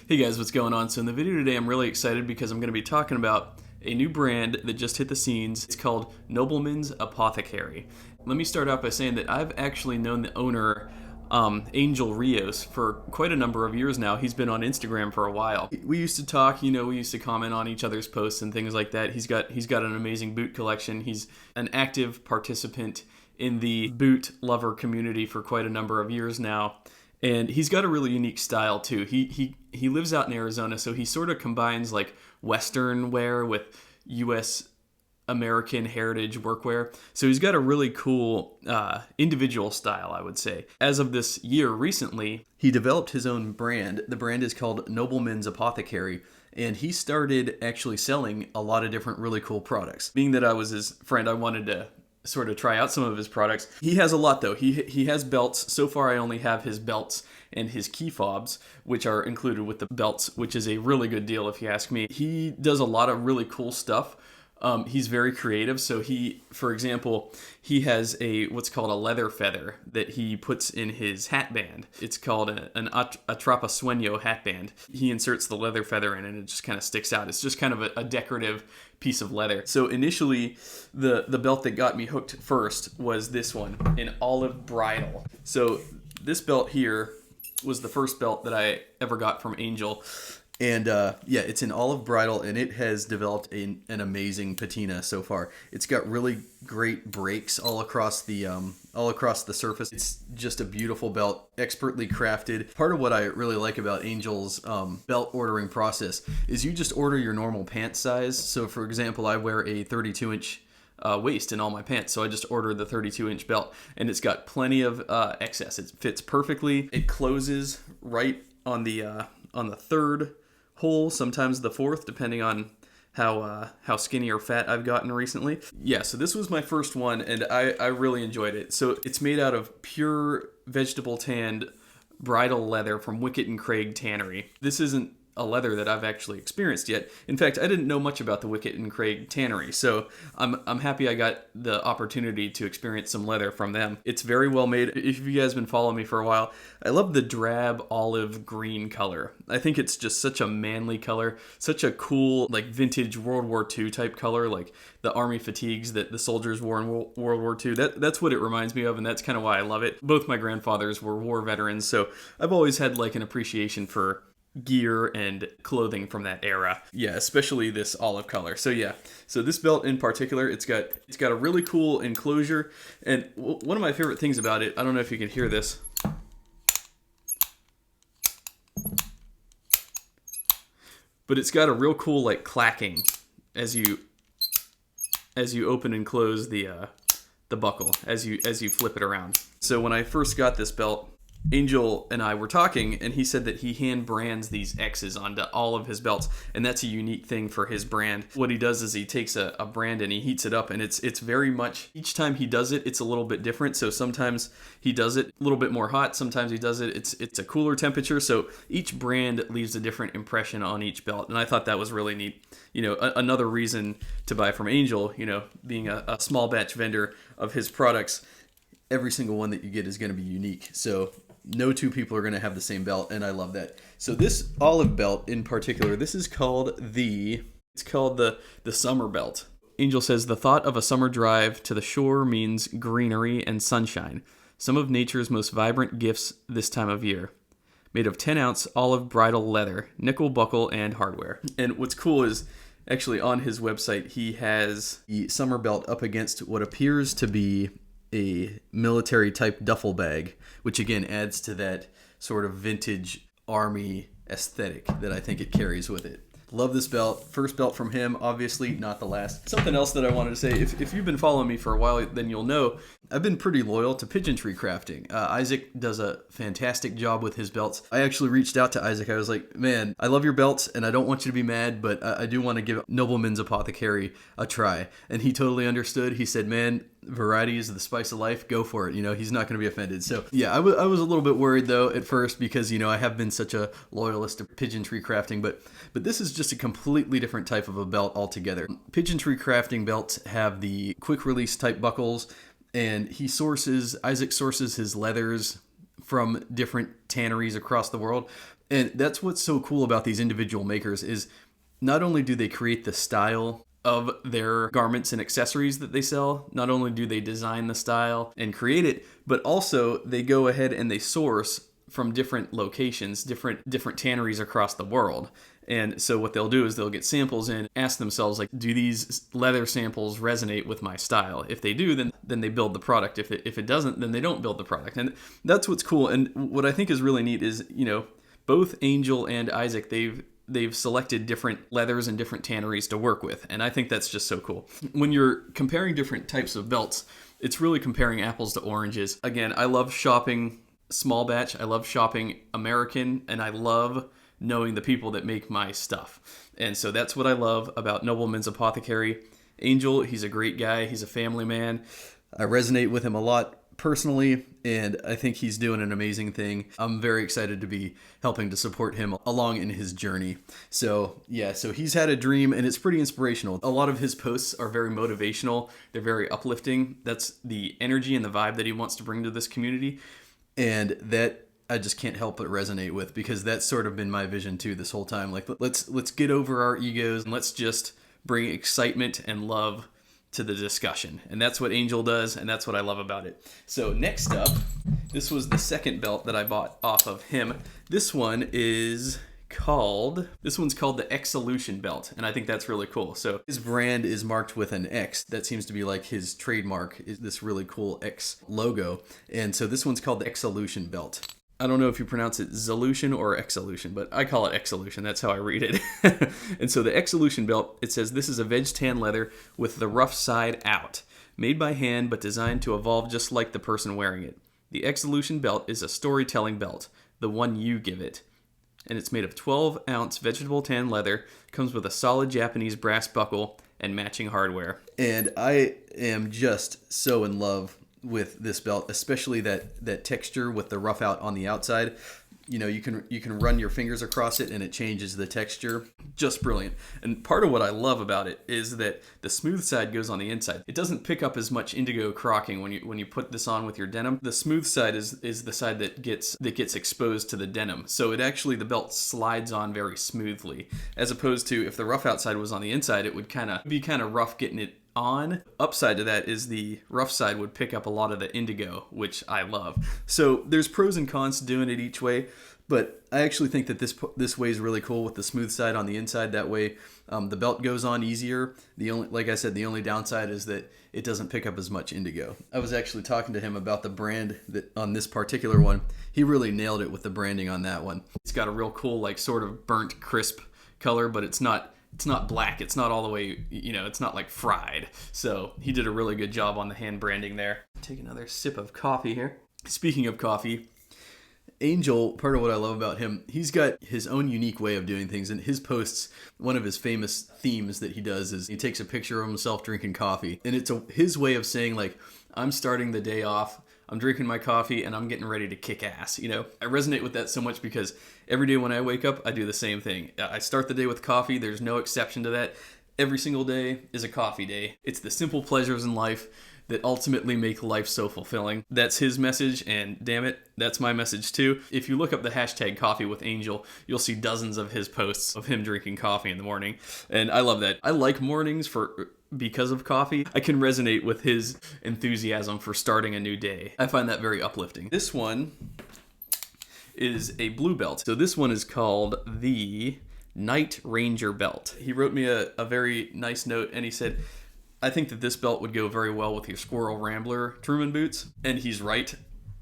Hey guys, what's going on? So in the video today, I'm really excited because I'm going to be talking about a new brand that just hit the scenes. It's called Nobleman's Apothecary. Let me start out by saying that I've actually known the owner, Angel Rios, for quite a number of years now. He's been on Instagram for a while. We used to talk, we used to comment on each other's posts and things like that. He's got an amazing boot collection. He's an active participant in the boot lover community for quite a number of years now. And he's got a really unique style too. He lives out in Arizona, so he sort of combines like Western wear with U.S. American heritage workwear. So he's got a really cool individual style, I would say. As of this year, recently, he developed his own brand. The brand is called Nobleman's Apothecary. And he started actually selling a lot of different really cool products. Being that I was his friend, I wanted to sort of try out some of his products. He has a lot though. He has belts. So far I only have his belts and his key fobs, which are included with the belts, which is a really good deal if you ask me. He does a lot of really cool stuff. He's very creative. So for example, he has what's called a leather feather that he puts in his hat band. It's called an atrapasueño hat band. He inserts the leather feather in and it just kind of sticks out. It's just kind of a decorative piece of leather. So initially, the belt that got me hooked first was this one, an olive bridle. So this belt here was the first belt that I ever got from Angel. And yeah, it's an olive bridle, and it has developed an amazing patina so far. It's got really great breaks all across the surface. It's just a beautiful belt, expertly crafted. Part of what I really like about Angel's belt ordering process is you just order your normal pant size. So for example, I wear a 32-inch waist in all my pants, so I just ordered the 32-inch belt, and it's got plenty of excess. It fits perfectly. It closes right on the third hole, sometimes the fourth, depending on how skinny or fat I've gotten recently. Yeah, so this was my first one, and I really enjoyed it. So it's made out of pure vegetable tanned bridal leather from Wickett and Craig Tannery. This isn't a leather that I've actually experienced yet. In fact, I didn't know much about the Wickett and Craig Tannery, so I'm happy I got the opportunity to experience some leather from them. It's very well made. If you guys have been following me for a while, I love the drab olive green color. I think it's just such a manly color, such a cool like vintage World War II type color, like the army fatigues that the soldiers wore in World War II. That's what it reminds me of, and that's kind of why I love it. Both my grandfathers were war veterans, so I've always had like an appreciation for gear and clothing from that era. Yeah, especially this olive color. So yeah, so this belt in particular, it's got a really cool enclosure, and one of my favorite things about it, I don't know if you can hear this, but it's got a real cool like clacking as you open and close the buckle as you flip it around. So when I first got this belt, Angel and I were talking, and he said that he hand brands these X's onto all of his belts, and that's a unique thing for his brand. What he does is he takes a brand and he heats it up, and it's very much, each time he does it, it's a little bit different. So sometimes he does it a little bit more hot, sometimes he does it, it's a cooler temperature, so each brand leaves a different impression on each belt, and I thought that was really neat. Another reason to buy from Angel, being a small batch vendor of his products, every single one that you get is going to be unique. So no two people are going to have the same belt, and I love that. So this olive belt in particular, this is called the summer belt. Angel says, the thought of a summer drive to the shore means greenery and sunshine, some of nature's most vibrant gifts this time of year. Made of 10-ounce olive bridle leather, nickel buckle, and hardware. And what's cool is, actually on his website, he has the summer belt up against what appears to be a military type duffel bag, which again adds to that sort of vintage army aesthetic that I think it carries with it. Love this belt. First belt from him, obviously not the last. Something else that I wanted to say, if you've been following me for a while, then you'll know I've been pretty loyal to pigeon tree crafting. Isaac does a fantastic job with his belts. I actually reached out to Isaac. I was like, man, I love your belts, and I don't want you to be mad, but I do want to give Nobleman's Apothecary a try. And he totally understood. He said, man, variety is the spice of life. Go for it. He's not going to be offended. So yeah, I was a little bit worried though at first because, I have been such a loyalist to pigeon tree crafting, but this is just a completely different type of a belt altogether. Pigeon tree crafting belts have the quick release type buckles, and Isaac sources his leathers from different tanneries across the world. And that's what's so cool about these individual makers is not only do they create the style of their garments and accessories that they sell, not only do they design the style and create it, but also they go ahead and they source from different locations, different tanneries across the world. And so what they'll do is they'll get samples in, ask themselves, like, do these leather samples resonate with my style? If they do, then they build the product. If it doesn't, then they don't build the product. And that's what's cool. And what I think is really neat is, both Angel and Isaac, they've selected different leathers and different tanneries to work with. And I think that's just so cool. When you're comparing different types of belts, it's really comparing apples to oranges. Again, I love shopping small batch. I love shopping American, and I love knowing the people that make my stuff. And so that's what I love about Nobleman's Apothecary. Angel, he's a great guy. He's a family man. I resonate with him a lot personally, and I think he's doing an amazing thing. I'm very excited to be helping to support him along in his journey. So he's had a dream, and it's pretty inspirational. A lot of his posts are very motivational. They're very uplifting. That's the energy and the vibe that he wants to bring to this community. And that I just can't help but resonate with, because that's sort of been my vision too this whole time. Like, let's get over our egos and let's just bring excitement and love to the discussion. And that's what Angel does, and that's what I love about it. So next up, this was the second belt that I bought off of him. This one's called the Exolution Belt, and I think that's really cool. So his brand is marked with an X. That seems to be like his trademark, is this really cool X logo. And so this one's called the Exolution Belt. I don't know if you pronounce it Zolution or Exolution, but I call it Exolution. That's how I read it. And so the Exolution Belt, it says, this is a veg tan leather with the rough side out, made by hand but designed to evolve just like the person wearing it. The Exolution Belt is a storytelling belt, the one you give it. And it's made of 12-ounce vegetable tan leather, comes with a solid Japanese brass buckle and matching hardware. And I am just so in love with this belt, especially that texture with the rough out on the outside. You can run your fingers across it and it changes the texture. Just brilliant. And part of what I love about it is that the smooth side goes on the inside. It doesn't pick up as much indigo crocking when you put this on with your denim. The smooth side is the side that gets exposed to the denim. So the belt slides on very smoothly, as opposed to if the rough outside was on the inside, it would be kind of rough getting it on. Upside to that is the rough side would pick up a lot of the indigo, which I love. So there's pros and cons to doing it each way, but I actually think that this way is really cool with the smooth side on the inside. That way the belt goes on easier. Like I said, the only downside is that it doesn't pick up as much indigo. I was actually talking to him about the brand that on this particular one. He really nailed it with the branding on that one. It's got a real cool, like, sort of burnt crisp color, but it's not black. It's not all the way, it's not like fried. So he did a really good job on the hand branding there. Take another sip of coffee here. Speaking of coffee, Angel, part of what I love about him, he's got his own unique way of doing things. And his posts, one of his famous themes that he does is he takes a picture of himself drinking coffee. And it's his way of saying, like, I'm starting the day off, I'm drinking my coffee, and I'm getting ready to kick ass. I resonate with that so much because every day when I wake up, I do the same thing. I start the day with coffee. There's no exception to that. Every single day is a coffee day. It's the simple pleasures in life that ultimately make life so fulfilling. That's his message, and damn it, that's my message too. If you look up the hashtag coffee with Angel, you'll see dozens of his posts of him drinking coffee in the morning. And I love that. I like mornings because of coffee. I can resonate with his enthusiasm for starting a new day. I find that very uplifting. This one is a blue belt. So this one is called the Night Ranger Belt. He wrote me a very nice note, and he said, I think that this belt would go very well with your Squirrel Rambler Truman boots. And he's right.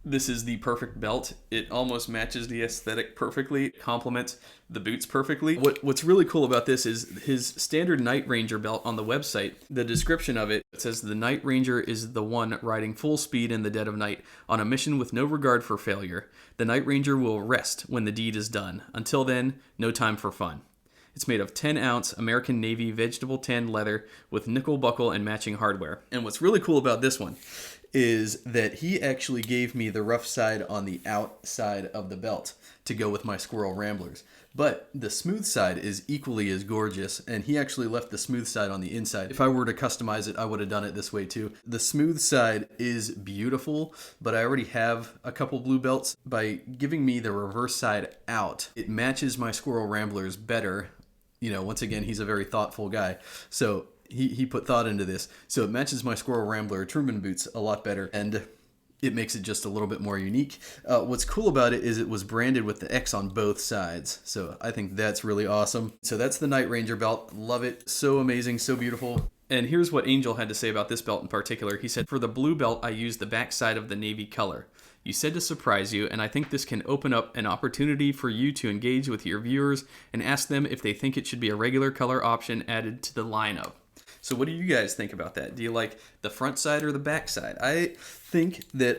This is the perfect belt. It almost matches the aesthetic perfectly. It complements the boots perfectly. What's really cool about this is his standard Night Ranger belt on the website. The description of it says, the Night Ranger is the one riding full speed in the dead of night on a mission with no regard for failure. The Night Ranger will rest when the deed is done. Until then, no time for fun. It's made of 10-ounce American Navy vegetable tan leather with nickel buckle and matching hardware. And what's really cool about this one is that he actually gave me the rough side on the outside of the belt to go with my Squirrel Ramblers. But the smooth side is equally as gorgeous, and he actually left the smooth side on the inside. If I were to customize it, I would have done it this way too. The smooth side is beautiful, but I already have a couple blue belts. By giving me the reverse side out, it matches my Squirrel Ramblers better. You know, once again, he's a very thoughtful guy. So he put thought into this. So it matches my Squirrel Rambler Truman boots a lot better, and it makes it just a little bit more unique. What's cool about it is it was branded with the X on both sides. So I think that's really awesome. So that's the Night Ranger belt. Love it. So amazing, so beautiful. And here's what Angel had to say about this belt in particular. He said, "For the blue belt, I used the back side of the navy color. You said to surprise you, and I think this can open up an opportunity for you to engage with your viewers and ask them if they think it should be a regular color option added to the lineup." So what do you guys think about that? Do you like the front side or the back side? I think that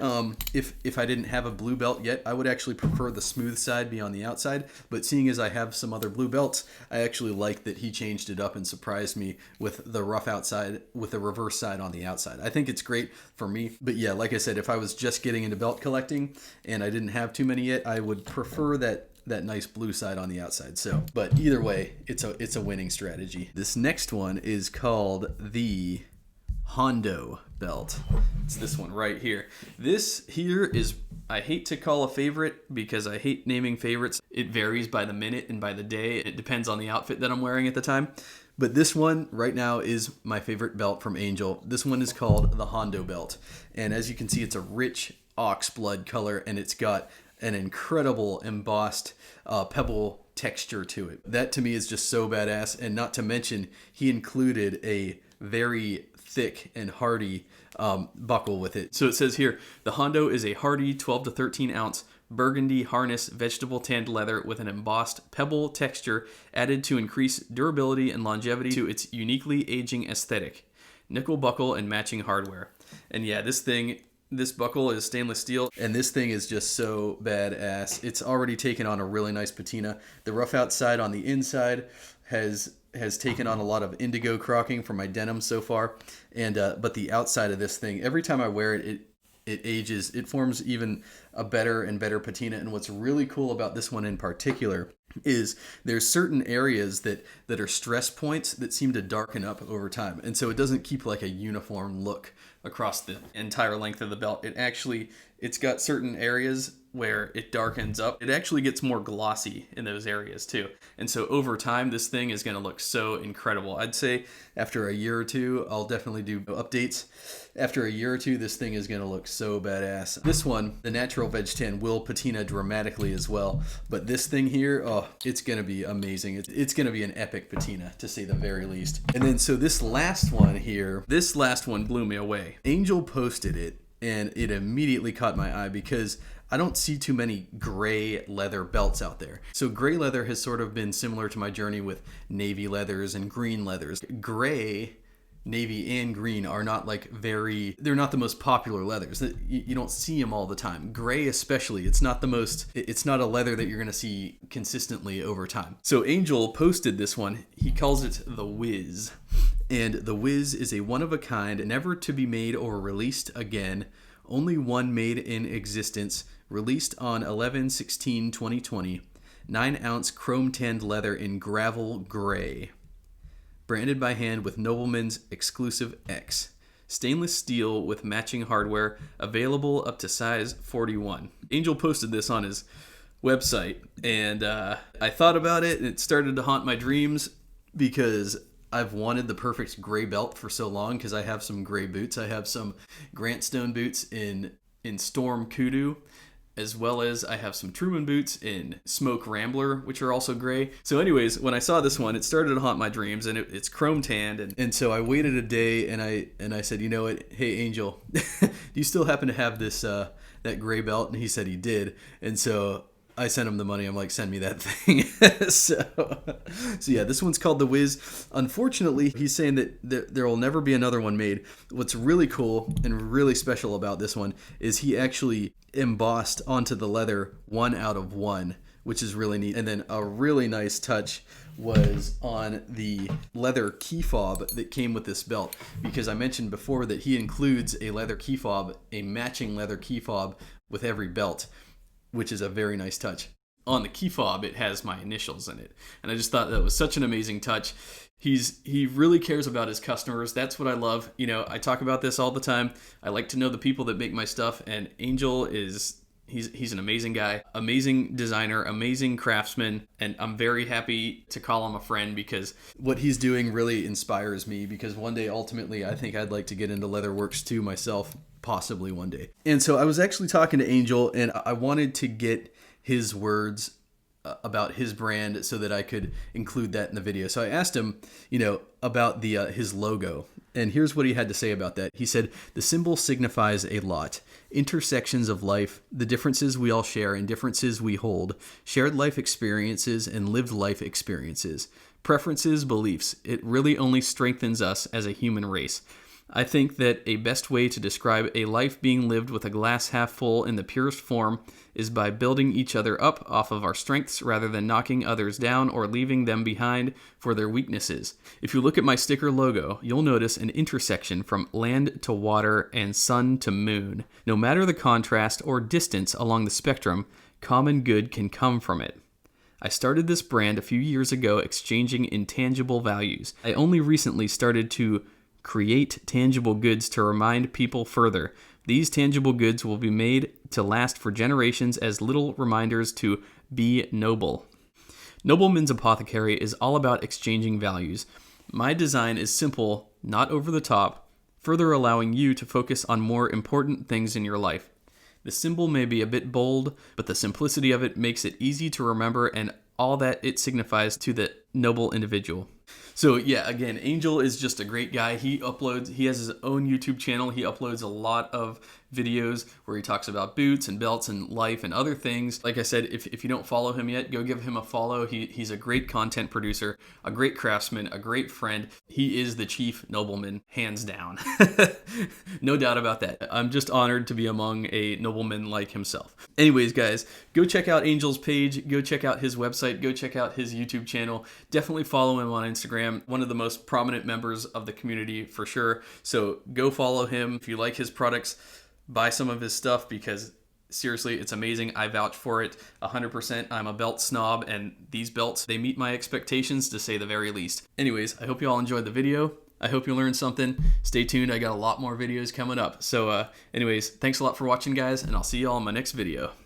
if I didn't have a blue belt yet, I would actually prefer the smooth side be on the outside. But seeing as I have some other blue belts, I actually like that he changed it up and surprised me with the rough outside with the reverse side on the outside. I think it's great for me. But yeah, like I said, if I was just getting into belt collecting and I didn't have too many yet, I would prefer that nice blue side on the outside. So, but either way, it's a winning strategy. This next one is called the Hondo Belt. It's this one right here. This here is, I hate to call a favorite because I hate naming favorites. It varies by the minute and by the day. It depends on the outfit that I'm wearing at the time. But this one right now is my favorite belt from Angel. This one is called the Hondo Belt. And as you can see, it's a rich ox blood color, and it's got an incredible embossed pebble texture to it. That to me is just so badass, and not to mention he included a very thick and hardy buckle with it. So it says here, the Hondo is a hardy 12 to 13 ounce burgundy harness vegetable tanned leather with an embossed pebble texture added to increase durability and longevity to its uniquely aging aesthetic. Nickel buckle and matching hardware. And yeah, this buckle is stainless steel, and this thing is just so badass. It's already taken on a really nice patina. The rough outside on the inside has taken on a lot of indigo crocking from my denim so far, and but the outside of this thing, every time I wear it, it ages. It forms even a better and better patina. And what's really cool about this one in particular is there's certain areas that are stress points that seem to darken up over time. And so it doesn't keep like a uniform look across the entire length of the belt. It's got certain areas where it darkens up. It actually gets more glossy in those areas too. And so over time, this thing is going to look so incredible. I'd say after a year or two, I'll definitely do updates. After a year or two, this thing is going to look so badass. This one, the natural veg tan, will patina dramatically as well. But this thing here, oh, it's going to be amazing. It's going to be an epic patina, to say the very least. And then so this last one here, this last one blew me away. Angel posted it, and it immediately caught my eye because I don't see too many gray leather belts out there. So gray leather has sort of been similar to my journey with navy leathers and green leathers. Gray, navy, and green are not like they're not the most popular leathers. You don't see them all the time. Gray especially, it's not a leather that you're gonna see consistently over time. So Angel posted this one. He calls it the Wiz. And the Wiz is a one-of-a-kind, never to be made or released again, only one made in existence, released on 11/16/2020, 9-ounce chrome-tanned leather in gravel gray. Branded by hand with Nobleman's exclusive X. Stainless steel with matching hardware, available up to size 41. Angel posted this on his website, and I thought about it, and it started to haunt my dreams because I've wanted the perfect gray belt for so long because I have some gray boots. I have some Grantstone boots in Storm Kudu, as well as I have some Truman boots in Smoke Rambler, which are also gray. So anyways, when I saw this one, it started to haunt my dreams, and it's chrome tanned. And so I waited a day, and I said, you know what? Hey, Angel, do you still happen to have this that gray belt? And he said he did. And so I sent him the money. I'm like, send me that thing. so yeah, this one's called the Wiz. Unfortunately, he's saying that there will never be another one made. What's really cool and really special about this one is he actually embossed onto the leather 1 out of 1, which is really neat. And then a really nice touch was on the leather key fob that came with this belt, because I mentioned before that he includes a leather key fob, a matching leather key fob with every belt, which is a very nice touch. on the key fob, it has my initials in it. And I just thought that was such an amazing touch. He really cares about his customers. That's what I love. You know, I talk about this all the time. I like to know the people that make my stuff, and Angel is... He's an amazing guy, amazing designer, amazing craftsman, and I'm very happy to call him a friend because what he's doing really inspires me, because one day, ultimately, I think I'd like to get into leatherworks too myself, possibly one day. And so I was actually talking to Angel, and I wanted to get his words about his brand so that I could include that in the video. So I asked him, you know, about the his logo. And here's what he had to say about that. He said, "The symbol signifies a lot. Intersections of life, the differences we all share and differences we hold, shared life experiences and lived life experiences, preferences, beliefs. It really only strengthens us as a human race. I think that a best way to describe a life being lived with a glass half full in the purest form is by building each other up off of our strengths rather than knocking others down or leaving them behind for their weaknesses. If you look at my sticker logo, you'll notice an intersection from land to water and sun to moon. No matter the contrast or distance along the spectrum, common good can come from it. I started this brand a few years ago exchanging intangible values. I only recently started to create tangible goods to remind people further. These tangible goods will be made to last for generations as little reminders to be noble. Nobleman's Apothecary is all about exchanging values. My design is simple, not over the top, further allowing you to focus on more important things in your life. The symbol may be a bit bold, but the simplicity of it makes it easy to remember and all that it signifies to the noble individual." So yeah, again, Angel is just a great guy. He has his own YouTube channel. He uploads a lot of videos where he talks about boots and belts and life and other things. Like I said, if you don't follow him yet, go give him a follow. He's a great content producer, a great craftsman, a great friend. He is the chief nobleman, hands down. No doubt about that. I'm just honored to be among a nobleman like himself. Anyways, guys, go check out Angel's page. Go check out his website. Go check out his YouTube channel. Definitely follow him on Instagram. One of the most prominent members of the community for sure. So go follow him. If you like his products, buy some of his stuff because seriously, it's amazing. I vouch for it 100%. I'm a belt snob, and these belts, they meet my expectations to say the very least. Anyways, I hope you all enjoyed the video. I hope you learned something. Stay tuned. I got a lot more videos coming up. So anyways, thanks a lot for watching, guys, and I'll see you all in my next video.